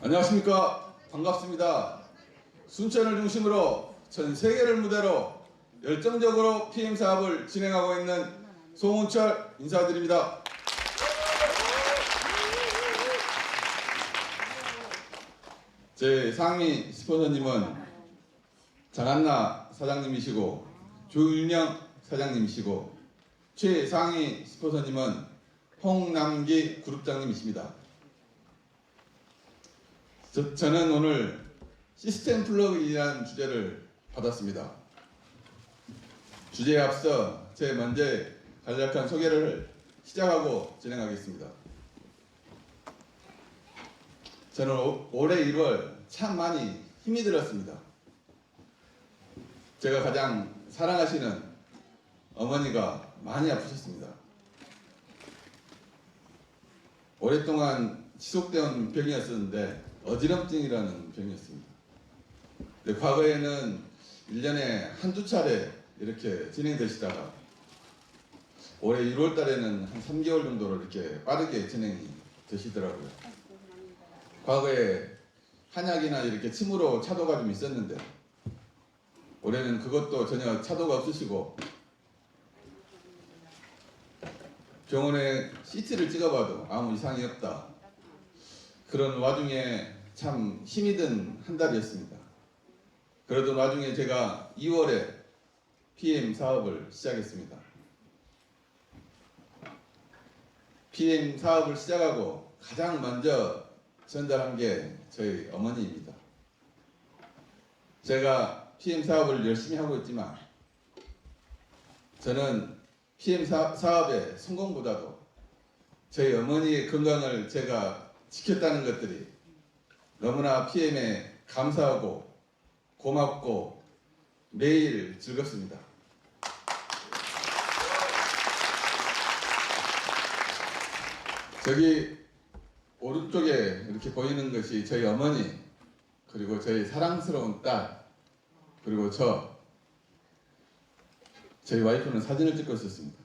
안녕하십니까. 반갑습니다. 순천을 중심으로 전 세계를 무대로 열정적으로 PM 사업을 진행하고 있는 송은철 인사드립니다. 제 상위 스폰서님은 장한나 사장님이시고 조윤영 사장님이시고 최상위 스폰서님은 홍남기 그룹장님이십니다. 저는 오늘 시스템 플러그인이라는 주제를 받았습니다. 주제에 앞서 제 먼저 간략한 소개를 시작하고 진행하겠습니다. 저는 올해 1월 참 많이 힘이 들었습니다. 제가 가장 사랑하시는 어머니가 많이 아프셨습니다. 오랫동안 지속되어 병이었었는데 어지럼증이라는 병이었습니다. 근데 과거에는 1년에 한두 차례 이렇게 진행되시다가 올해 1월 달에는 한 3개월 정도로 이렇게 빠르게 진행이 되시더라고요. 과거에 한약이나 이렇게 침으로 차도가 좀 있었는데 올해는 그것도 전혀 차도가 없으시고 병원에 CT를 찍어봐도 아무 이상이 없다. 그런 와중에 참 힘이 든 한 달이었습니다. 그러던 와중에 제가 2월에 PM 사업을 시작했습니다. PM 사업을 시작하고 가장 먼저 전달한 게 저희 어머니입니다. 제가 PM 사업을 열심히 하고 있지만 저는 PM 사업의 성공보다도 저희 어머니의 건강을 제가 지켰다는 것들이 너무나 PM에 감사하고 고맙고 매일 즐겁습니다. 저기 오른쪽에 이렇게 보이는 것이 저희 어머니, 그리고 저희 사랑스러운 딸, 그리고 저희 와이프는 사진을 찍고 있었습니다.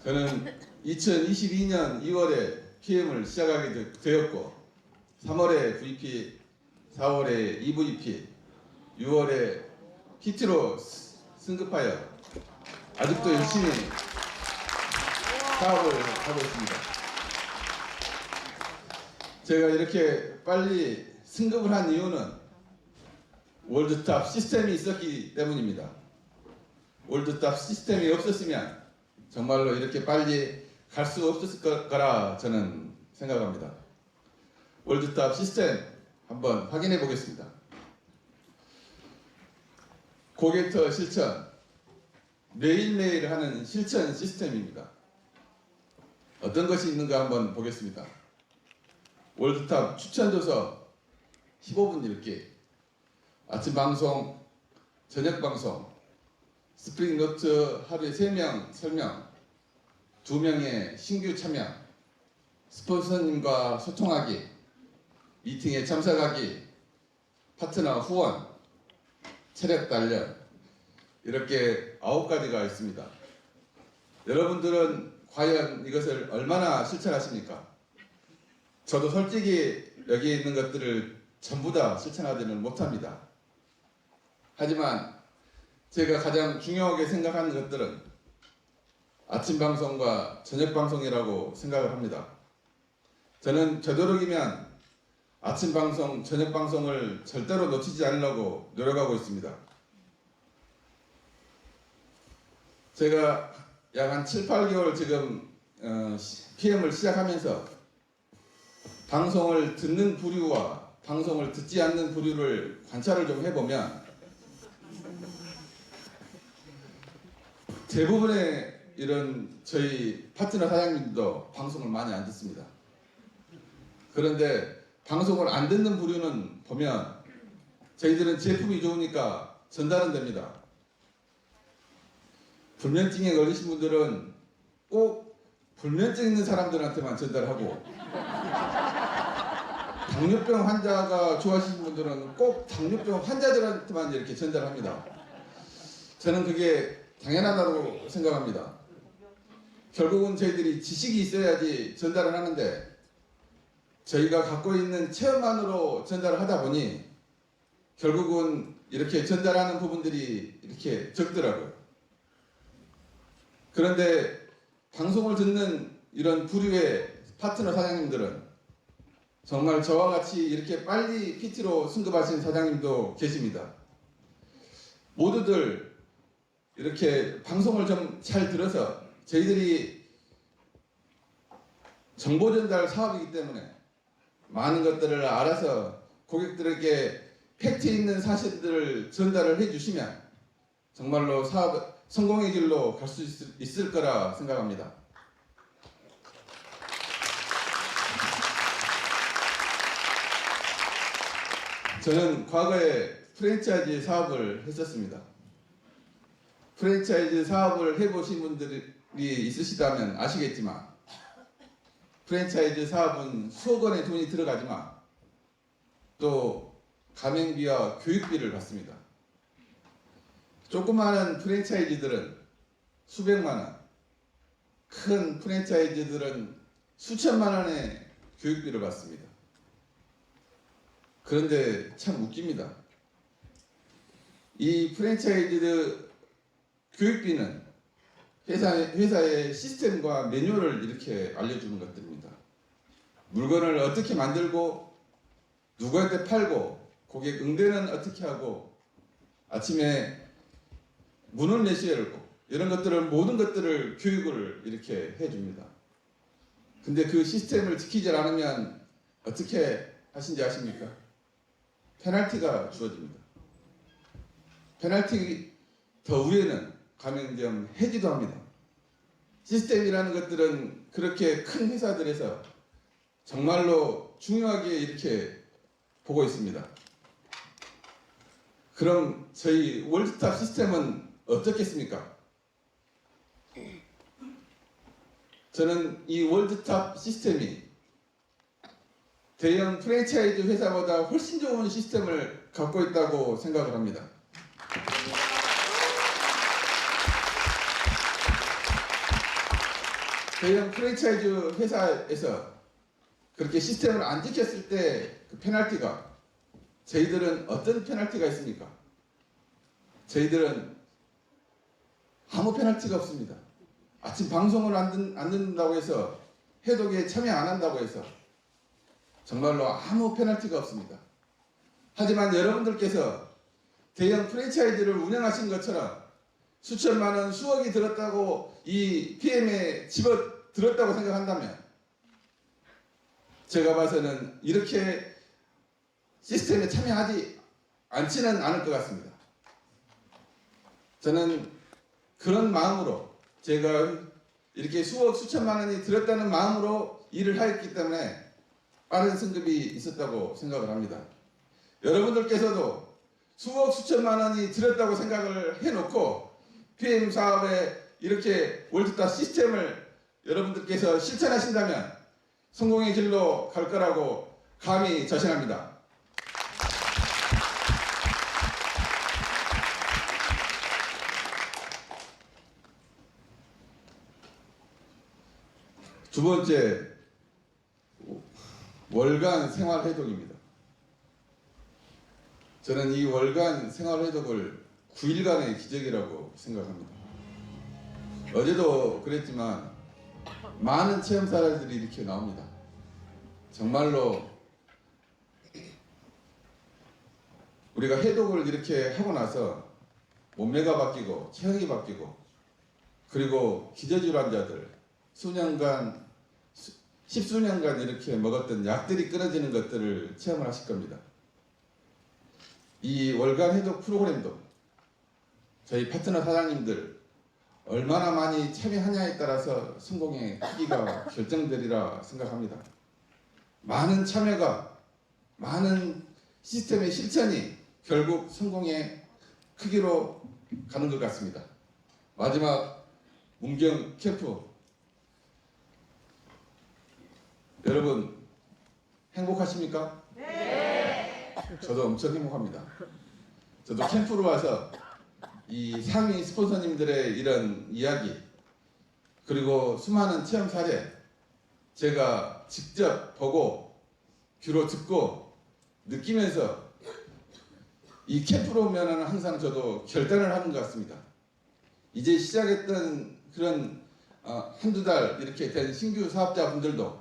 저는 2022년 2월에 PM을 시작하게 되었고 3월에 VP, 4월에 EVP, 6월에 PT로 승급하여 아직도 열심히 사업을 하고 있습니다. 제가 이렇게 빨리 승급을 한 이유는 월드탑 시스템이 있었기 때문입니다. 월드탑 시스템이 없었으면 정말로 이렇게 빨리 갈 수 없었을 거라 저는 생각합니다. 월드탑 시스템 한번 확인해 보겠습니다. 고객터 실천, 매일매일 하는 실천 시스템입니다. 어떤 것이 있는가 한번 보겠습니다. 월드탑 추천도서 15분 읽기, 아침 방송, 저녁 방송, 스프링 노트 하루에 3명 설명, 2명의 신규 참여, 스폰서님과 소통하기, 미팅에 참석하기, 파트너 후원, 체력 단련, 이렇게 9가지가 있습니다. 여러분들은 과연 이것을 얼마나 실천하십니까? 저도 솔직히 여기에 있는 것들을 전부 다 실천하지는 못합니다. 하지만 제가 가장 중요하게 생각하는 것들은 아침 방송과 저녁 방송이라고 생각을 합니다. 저는 되도록이면 아침 방송, 저녁 방송을 절대로 놓치지 않으려고 노력하고 있습니다. 제가 약 한 7, 8개월 지금 PM을 시작하면서 방송을 듣는 부류와 방송을 듣지 않는 부류를 관찰을 좀 해보면 대부분의 이런 저희 파트너 사장님도 방송을 많이 안 듣습니다. 그런데 방송을 안 듣는 부류는 보면 저희들은 제품이 좋으니까 전달은 됩니다. 불면증에 걸리신 분들은 꼭 불면증 있는 사람들한테만 전달하고 당뇨병 환자가 좋아하시는 분들은 꼭 당뇨병 환자들한테만 이렇게 전달합니다. 저는 그게 당연하다고 생각합니다. 결국은 저희들이 지식이 있어야지 전달을 하는데 저희가 갖고 있는 체험만으로 전달을 하다 보니 결국은 이렇게 전달하는 부분들이 이렇게 적더라고요. 그런데 방송을 듣는 이런 부류의 파트너 사장님들은 정말 저와 같이 이렇게 빨리 PT로 승급하신 사장님도 계십니다. 모두들 이렇게 방송을 좀 잘 들어서 저희들이 정보 전달 사업이기 때문에 많은 것들을 알아서 고객들에게 팩트 있는 사실들을 전달을 해주시면 정말로 사업 성공의 길로 갈 수 있을 거라 생각합니다. 저는 과거에 프랜차이즈 사업을 했었습니다. 프랜차이즈 사업을 해보신 분들이 있으시다면 아시겠지만 프랜차이즈 사업은 수억 원의 돈이 들어가지만 또 가맹비와 교육비를 받습니다. 조그마한 프랜차이즈들은 수백만 원, 큰 프랜차이즈들은 수천만 원의 교육비를 받습니다. 그런데 참 웃깁니다. 이 프랜차이즈 교육비는 회사의 시스템과 매뉴얼을 이렇게 알려주는 것들입니다. 물건을 어떻게 만들고 누구한테 팔고 고객 응대는 어떻게 하고 아침에 문을 몇 시에 열고 이런 것들을 모든 것들을 교육을 이렇게 해줍니다. 근데 그 시스템을 지키지 않으면 어떻게 하신지 아십니까? 페널티가 주어집니다. 페널티 더 위에는 가맹점 해지도 합니다. 시스템이라는 것들은 그렇게 큰 회사들에서 정말로 중요하게 이렇게 보고 있습니다. 그럼 저희 월드탑 시스템은 어떻겠습니까? 저는 이 월드탑 시스템이 대형 프랜차이즈 회사보다 훨씬 좋은 시스템을 갖고 있다고 생각을 합니다. 대형 프랜차이즈 회사에서 그렇게 시스템을 안 지켰을 때 그 페널티가 저희들은 어떤 페널티가 있습니까? 저희들은 아무 페널티가 없습니다. 아침 방송을 안 듣는다고 해서 해독에 참여 안 한다고 해서 정말로 아무 페널티가 없습니다. 하지만 여러분들께서 대형 프랜차이즈를 운영하신 것처럼 수천만 원, 수억이 들었다고 이 PM에 집어 들었다고 생각한다면 제가 봐서는 이렇게 시스템에 참여하지 않지는 않을 것 같습니다. 저는 그런 마음으로 제가 이렇게 수억, 수천만 원이 들었다는 마음으로 일을 하였기 때문에 빠른 승급이 있었다고 생각을 합니다. 여러분들께서도 수억, 수천만 원이 들었다고 생각을 해놓고 PM 사업에 이렇게 월드탑 시스템을 여러분들께서 실천하신다면 성공의 길로 갈 거라고 감히 자신합니다. 두 번째, 월간 생활회독입니다. 저는 이 월간 생활회독을 9일간의 기적이라고 생각합니다. 어제도 그랬지만 많은 체험사들이 이렇게 나옵니다. 정말로 우리가 해독을 이렇게 하고 나서 몸매가 바뀌고 체형이 바뀌고 그리고 기저질환자들 수년간, 십수년간 이렇게 먹었던 약들이 끊어지는 것들을 체험을 하실 겁니다. 이 월간 해독 프로그램도 저희 파트너 사장님들 얼마나 많이 참여하냐에 따라서 성공의 크기가 결정되리라 생각합니다. 많은 참여가, 많은 시스템의 실천이 결국 성공의 크기로 가는 것 같습니다. 마지막 문경 캠프, 여러분 행복하십니까? 네. 저도 엄청 행복합니다. 저도 캠프로 와서 이 상위 스폰서님들의 이런 이야기, 그리고 수많은 체험 사례 제가 직접 보고 귀로 듣고 느끼면서 이 캠프로 오면은 항상 저도 결단을 하는 것 같습니다. 이제 시작했던 그런 한두 달 이렇게 된 신규 사업자분들도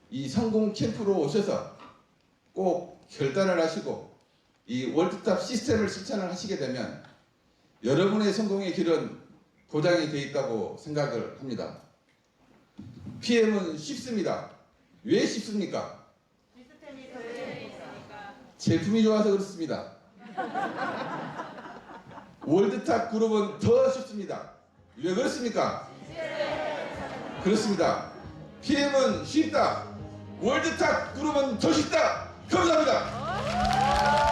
이 성공 캠프로 오셔서 꼭 결단을 하시고 이 월드탑 시스템을 실천을 하시게 되면 여러분의 성공의 길은 보장이 되어 있다고 생각을 합니다. PM은 쉽습니다. 왜 쉽습니까? 시스템이 더 있으니까. 제품이 좋아서 그렇습니다. 월드탑 그룹은 더 쉽습니다. 왜 그렇습니까? 그렇습니다. PM은 쉽다. 월드탑 그룹은 더 쉽다. 감사합니다.